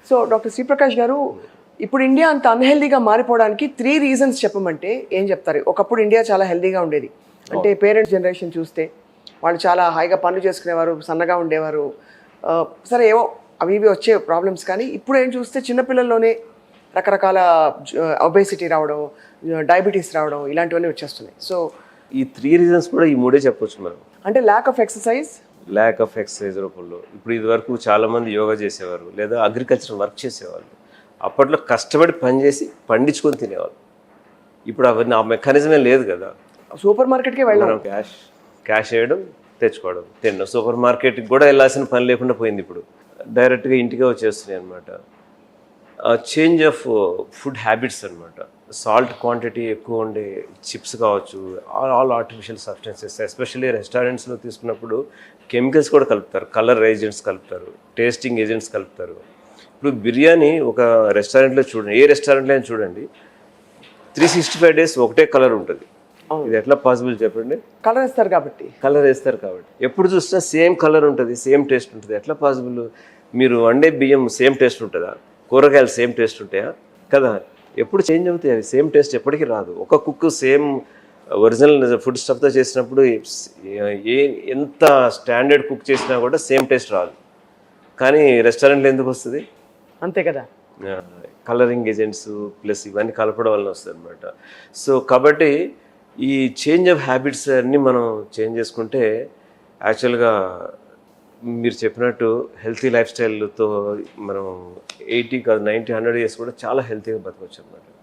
So doctor Sri Prakash గారు, ఇప్పుడు India అంత అన్హెల్దీగా మారిపోవడానికి 3 రీజన్స్ చెప్పమంటే ఏం చెప్తారు? ఒకప్పుడు ఇండియా చాలా హెల్దీగా ఉండేది. అంటే పేరెంట్స్ జనరేషన్ చూస్తే వాళ్ళు చాలా హాయిగా పనులు చేసుకునేవారు, సన్నగా ఉండేవారు. సరే ఏవో అవి ఇవి వచ్చే ప్రాబ్లమ్స్, కానీ ఇప్పుడు ఏం చూస్తే చిన్నపిల్లల్లోనే రకరకాల ఒబేసిటీ రావడం, డయాబెటీస్ రావడం, ఇలాంటివన్నీ వచ్చేస్తున్నాయి. సో ఈ 3 రీజన్స్ కూడా ఈ మూడే చెప్పొచ్చు మనం. అంటే lack of exercise, lack of exercise రూపంలో. ఇప్పుడు ఇదివరకు చాలామంది యోగా చేసేవారు, లేదా అగ్రికల్చర్ వర్క్ చేసేవాళ్ళు. అప్పట్లో కష్టపడి పనిచేసి పండించుకొని తినేవాళ్ళు. ఇప్పుడు అవన్నీ ఆ మెకానిజమే లేదు కదా. సూపర్ మార్కెట్కే వెళ్ళడం, క్యాష్ వేయడం, తెచ్చుకోవడం, తినడం. సూపర్ మార్కెట్కి కూడా వెళ్ళాల్సిన పని లేకుండా పోయింది. ఇప్పుడు డైరెక్ట్గా ఇంటికే వచ్చేస్తున్నాయి అనమాట. చేంజ్ ఆఫ్ ఫుడ్ హ్యాబిట్స్ అనమాట. సాల్ట్ క్వాంటిటీ ఎక్కువ ఉండే చిప్స్ కావచ్చు, ఆల్ ఆర్టిఫిషియల్ సబ్స్టెన్సెస్. ఎస్పెషల్లీ రెస్టారెంట్స్లో తీసుకున్నప్పుడు కెమికల్స్ కూడా కలుపుతారు, కలర్ ఏజెంట్స్ కలుపుతారు, టేస్టింగ్ ఏజెంట్స్ కలుపుతారు. ఇప్పుడు బిర్యానీ ఒక రెస్టారెంట్లో చూడండి, ఏ రెస్టారెంట్లో అయినా చూడండి, 365 days ఒకటే కలర్ ఉంటుంది. ఇది ఎట్లా పాసిబుల్ చెప్పండి? కలర్ వేస్తారు కాబట్టి. ఎప్పుడు చూసినా సేమ్ కలర్ ఉంటుంది, సేమ్ టేస్ట్ ఉంటుంది. ఎట్లా పాసిబుల్? మీరు వండే బియ్యం సేమ్ టేస్ట్ ఉంటుందా? కూరగాయలు సేమ్ టేస్ట్ ఉంటాయా? కదా. ఎప్పుడు చేంజ్ అవుతాయి అవి. సేమ్ టేస్ట్ ఎప్పటికీ రాదు. ఒక కుక్ సేమ్ ఒరిజినల్ ఫుడ్ స్టఫ్తో చేసినప్పుడు ఎంత స్టాండర్డ్ కుక్ చేసినా కూడా సేమ్ టేస్ట్ రాదు. కానీ రెస్టారెంట్లో ఎందుకు వస్తుంది? అంతే కదా. కలరింగ్ ఏజెంట్స్ ప్లస్ ఇవన్నీ కలపడం వల్ల వస్తుంది అనమాట. సో కాబట్టి ఈ చేంజ్ ఆఫ్ హ్యాబిట్స్ అన్నీ మనం చేంజ్ చేసుకుంటే యాక్చువల్గా మీరు చెప్పినట్టు హెల్తీ లైఫ్ స్టైల్తో మనం 80 కాదు 90 100 years కూడా చాలా హెల్తీగా బతకవచ్చు అనమాట.